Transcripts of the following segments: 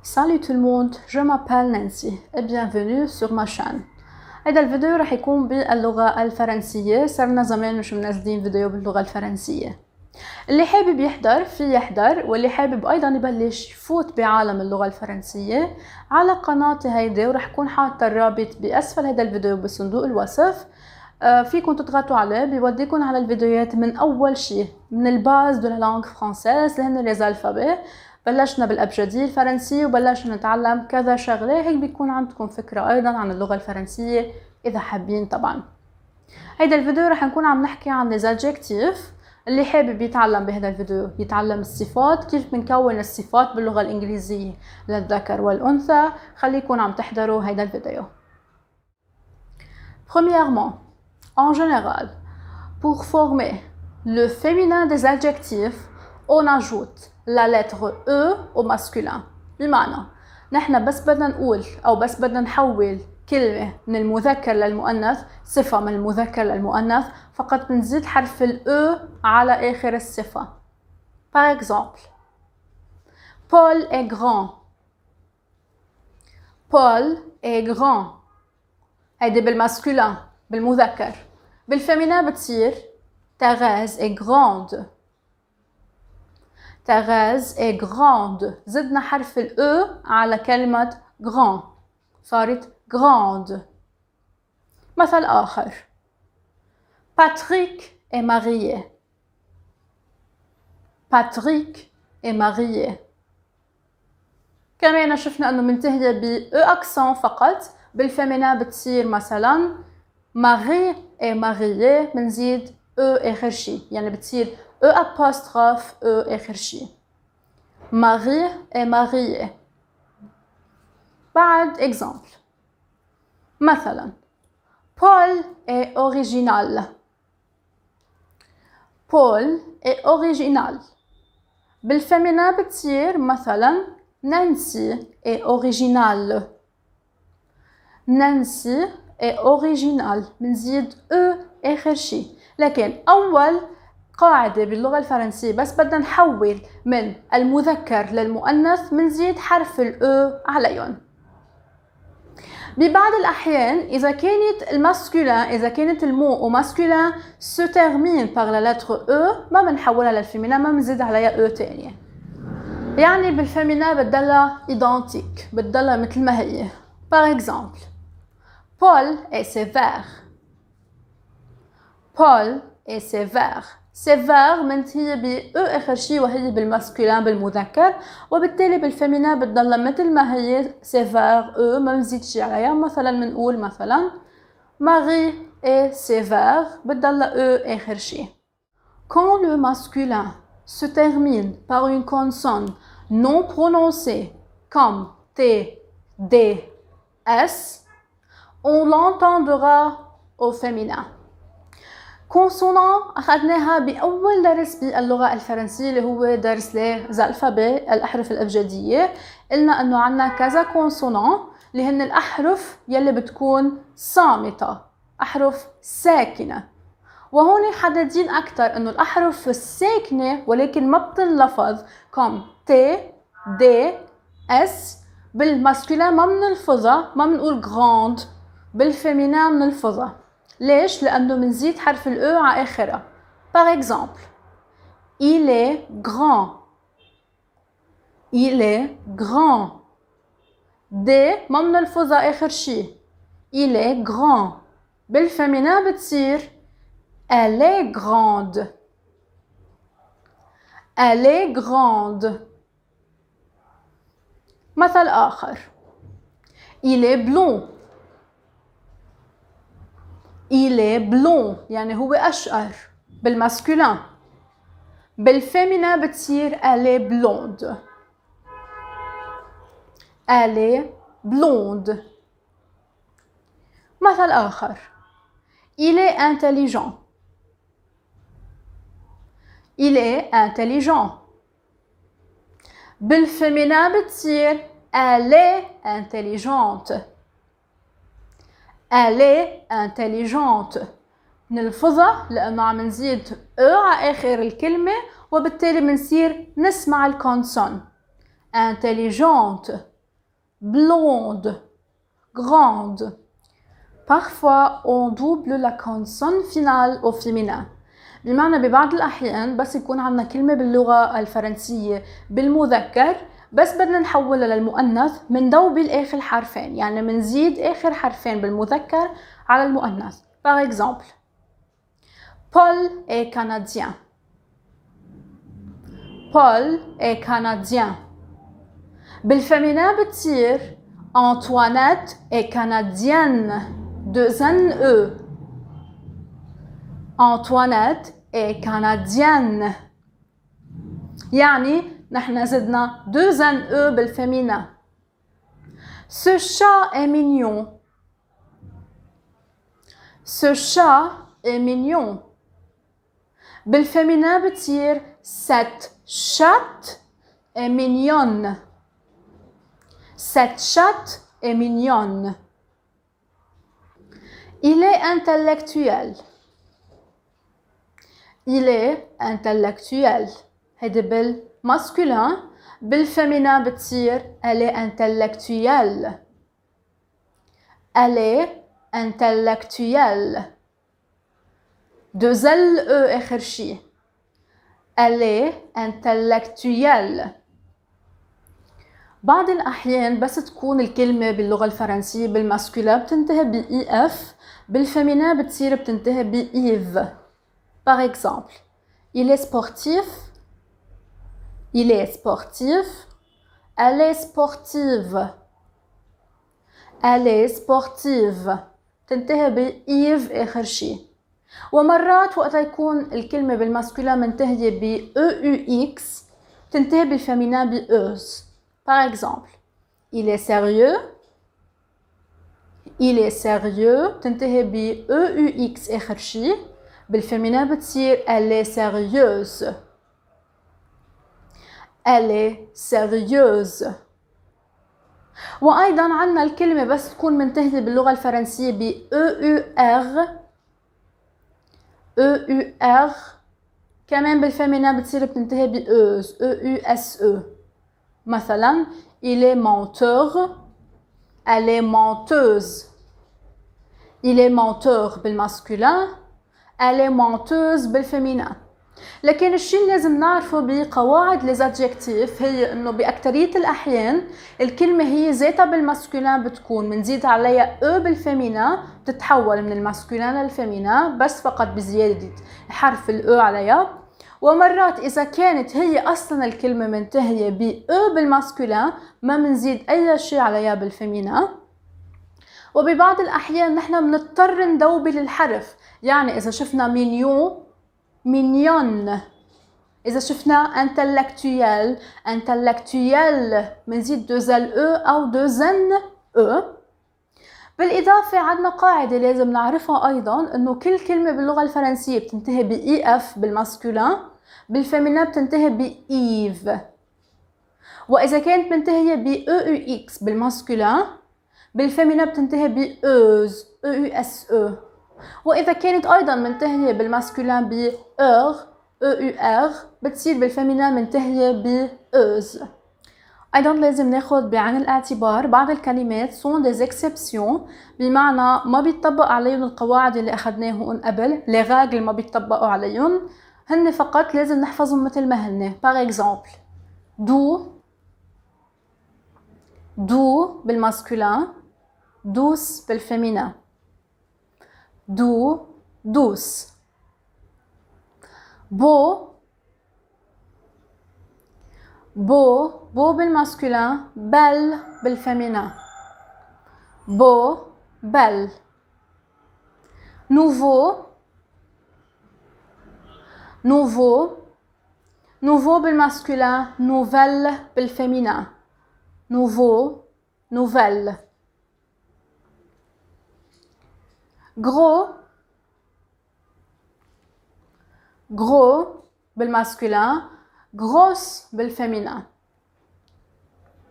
Salut tout le monde, je m'appelle Nancy et bienvenue sur ma chaîne. هيدا الفيديو رح يكون باللغة الفرنسية. صرنا زمان مش منزلين فيديو باللغة الفرنسية. اللي حابب يحضر في يحضر، واللي حابب ايضا يبلش يفوت بعالم اللغة الفرنسية على قناتي هيدي، ورح كون حاطة الرابط باسفل هيدا الفيديو بصندوق الوصف. فيكم تضغطوا عليه بيوديكم على الفيديوهات من اول شيء، من الباز دو لا لانغ فرانسيز اللي هن لي زالفابي. بلشنا بالابجديه الفرنسيه وبلشنا نتعلم كذا شغله، هيك بيكون عندكم فكره ايضا عن اللغه الفرنسيه اذا حابين. طبعا هيدا الفيديو رح نكون عم نحكي عن لي زادجكتيف. اللي حابب يتعلم بهذا الفيديو يتعلم الصفات، كيف بنكون الصفات باللغه الانجليزيه للذكر والانثى، خليكم عم تحضروا هيدا الفيديو. Premièrement, en général, pour former le féminin des adjectifs, on ajoute la lettre E au masculin. بمعنى نحن بس بدنا نقول أو بس بدنا نحول كلمة من المذكر للمؤنث، صفة من المذكر للمؤنث، فقط بنزيد حرف ال E على آخر الصفة. Par exemple, Paul est grand. Paul est grand. هيدي بالماسكولين بالمذكر. بالفيمينين بتصير Thérèse est grande. Thérèse est grande. زدنا حرف ال E على كلمة grand، صارت grande. مثل آخر، Patrick est marié. Patrick est marié. كمان شفنا انه منتهية ب E accent فقط. بالفيمينين بتصير مثلا Marie est mariée، منزيد E آخر شي، يعني بتصير E apostrophe E آخر شي. Marie est mariée. بعد exemple، مثلا Paul est original. Paul est original. بالفيمينين بتصير مثلا Nancy est originale. Nancy est original، منزيد E آخر شي. لكن أول قاعدة باللغة الفرنسية بس بدنا نحول من المذكر للمؤنث منزيد حرف ال E عليهم. ببعض الأحيان إذا كانت الماسكولين، إذا كانت المو أو ماسكولين se termine par la lettre E، ما بنحولها للفيمينين، ما بنزيد عليها E تانية. يعني بالفيمينين بتضلها identique، بتضلها مثل ما هي. Par exemple، Paul est sévère. Paul est sévère. sévère منتهية ب E آخر شي وهي بالماسكولين بالمذكر، وبالتالي بالفيمينين بتضلها مثل ما هي sévère E، ما بنزيد شي عليها. مثلا بنقول مثلا Marie est sévère، بتضلها E آخر شي. Quand le masculin se termine par une consonne non prononcée comme T, D, S, on l'entendra au féminin. consonant أخذناها بأول درس باللغة الفرنسية اللي هو درس les alphabets، الأحرف الأبجدية. قلنا إنه عنا كذا consonant اللي هن الأحرف يلي بتكون صامتة، أحرف ساكنة. وهون حددين أكتر إنه الأحرف الساكنة ولكن ما بتنلفظ كم T, D, S. بالماسكولين ما بنلفظها، ما بنقول grande. بالفيمينين بنلفظها. ليش؟ لأنه منزيد حرف ال E على آخرها. Par exemple، il est grand. Il est grand. D ما بنلفظها آخر شي. Il est grand. بالفيمينين بتصير elle est grande. Elle est grande. مثل آخر، il est blond. Il est blond يعني هو أشقر بالماسكولين. بالفيمينين بتصير elle est blonde. Elle est blonde. مثل آخر، il est intelligent. Il est intelligent. بالفيمينين بتصير elle est intelligente. Elle est intelligente. نلفظها لأنه عم نزيد E على آخر الكلمة، وبالتالي بنصير نسمع الكونسون. intelligente. blonde, grande. Parfois on double la consonne finale au féminin. بمعنى ببعض الأحيان بس يكون عندنا كلمة باللغة الفرنسية بالمذكر بس بدنا نحولها للمؤنث مندوب آخر حرفين، يعني منزيد آخر حرفين بالمذكر على المؤنث. Par exemple, Paul est canadien. Paul est canadien. بالفéminin بتصير Antoinette est canadienne. Deux N E. Antoinette est canadienne. يعني نحن زدنا deux N E بالفéminin. Ce chat est mignon. Ce chat est mignon. بالفéminin بتصير cette chatte est mignonne. Cette chatte est mignonne. Il est intellectuel. Il est intellectuel. هيدا بالmasculin. بالféminin بتصير elle est intellectuelle. Elle est intellectuelle. Deux L E آخر شي. Elle est intellectuelle. بعض الأحيان بس تكون الكلمة باللغة الفرنسية بالماسكولا بتنتهي ب EF، بالفéminin بتصير بتنتهي ب IV. Par exemple, il est sportif. Il est sportif. Elle est sportive. Elle est sportive. تنتهي ب IV آخر شي. ومرات وقت يكون الكلمة بالماسكولا منتهية ب EUX تنتهي بالفéminin ب EUS. Par exemple, il est sérieux. Il est sérieux. تنتهي ب EUX آخر شي. بالفéminin بتصير elle est sérieuse. Elle est sérieuse. وأيضا عنا الكلمة بس تكون منتهية باللغة الفرنسية ب EUR. EUR كمان بالفéminin بتصير بتنتهي ب EUS. EUSE. مثلا il est menteur. Elle est menteuse. Il est menteur بالmasculin. Elle est menteuse بالféminin. لكن الشيء اللي لازم نعرفه بقواعد les adjectifs هي انه باكثريه الاحيان الكلمه هي ذاتها بالماسكولين بتكون منزيد عليها او بالفيمينا بتتحول من الماسكولين للفيمينا بس فقط بزياده حرف الاو عليها. ومرات اذا كانت هي اصلا الكلمه منتهيه ب او بالماسكولين ما منزيد اي شيء عليها بالفيمينا. وببعض الاحيان نحن بنضطر ندوبل الحرف، يعني اذا شفنا مينيون mignonne. إذا شفنا intellectuel intellectuel منزيد deux L E أو deux N E. بالإضافة عندنا قاعدة لازم نعرفها أيضا إنه كل كلمة باللغة الفرنسية بتنتهي ب EF بالماسكولين بالفيمينين بتنتهي ب Eve. وإذا كانت منتهية ب EUX بالماسكولين بالفيمينين بتنتهي ب EUS EUSE. وإذا كانت أيضا منتهية بالماسكولين ب EUR بتصير بالفيمينين منتهية ب EUS. أيضا لازم ناخد بعين الاعتبار بعض الكلمات sont des exceptions، بمعنى ما بيطبق عليهم القواعد اللي أخدناهم قبل، les règles ما بيطبقوا عليهم، هن فقط لازم نحفظهم مثل ما هن. par exemple doux بالماسكولين douce بالفيمينين doux douce. beau بالmasculin belle بالféminin beau belle. nouveau بالmasculin nouvelle بالféminin nouveau nouvelle. gros بالmasculin grosse بالféminin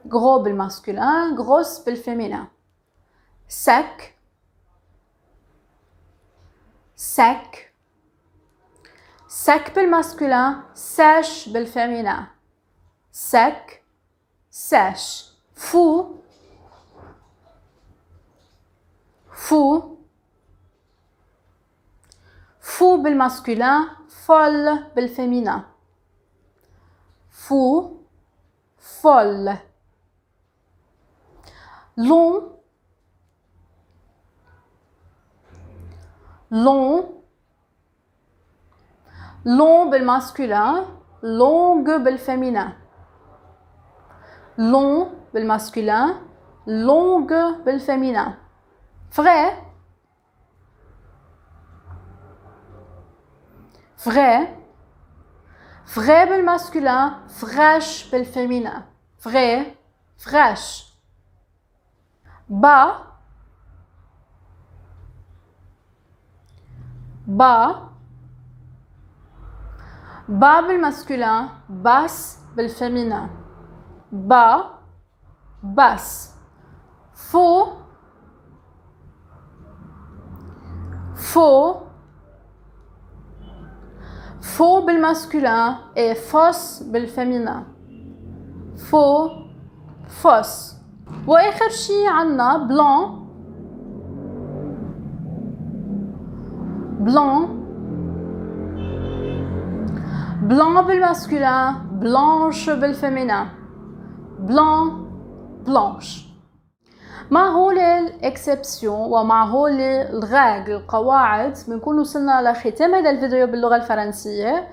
gros بالmasculin grosse بالféminin. sec بالmasculin sèche بالféminin sec sèche. fou fou. Fou بالmasculin, folle بالféminin. Fou, folle. Long, long. Long بالmasculin, longue بالféminin. Long بالmasculin, longue بالféminin. Vrai. Vrai. Vrai بالmasculin, fraîche بالféminin. Vrai, fraîche. Bas. Bas. Bas بالmasculin, basse بالféminin. Bas, basse. Faux. Faux. Faux بالmasculin et fausse بالféminin. Faux, fausse. واخر شي عنا blanc. Blanc. Blanc بالmasculin, blanche بالféminin. Blanc, blanche. مع هول الاكسبسيون ومع هول الريغل القواعد بنكون وصلنا لختام هذا الفيديو باللغه الفرنسيه.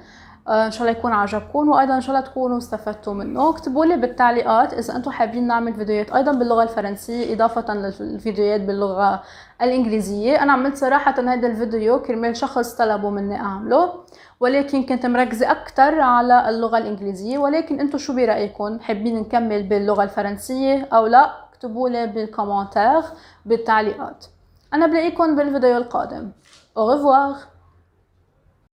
ان شاء الله يكون عجبكم، وايضا ان شاء الله تكونوا استفدتوا منه. اكتبوا لي بالتعليقات اذا انتم حابين نعمل فيديوهات ايضا باللغه الفرنسيه اضافه للفيديوهات باللغه الانجليزيه. انا عملت صراحه هذا الفيديو كرمال شخص طلبوا مني اعمله، ولكن كنت مركزه اكثر على اللغه الانجليزيه. ولكن انتم شو برايكم، حابين نكمل باللغه الفرنسيه او لا؟ اكتبوا لي بالكومنتار بالتعليقات. انا بلاقيكم بالفيديو القادم. au revoir.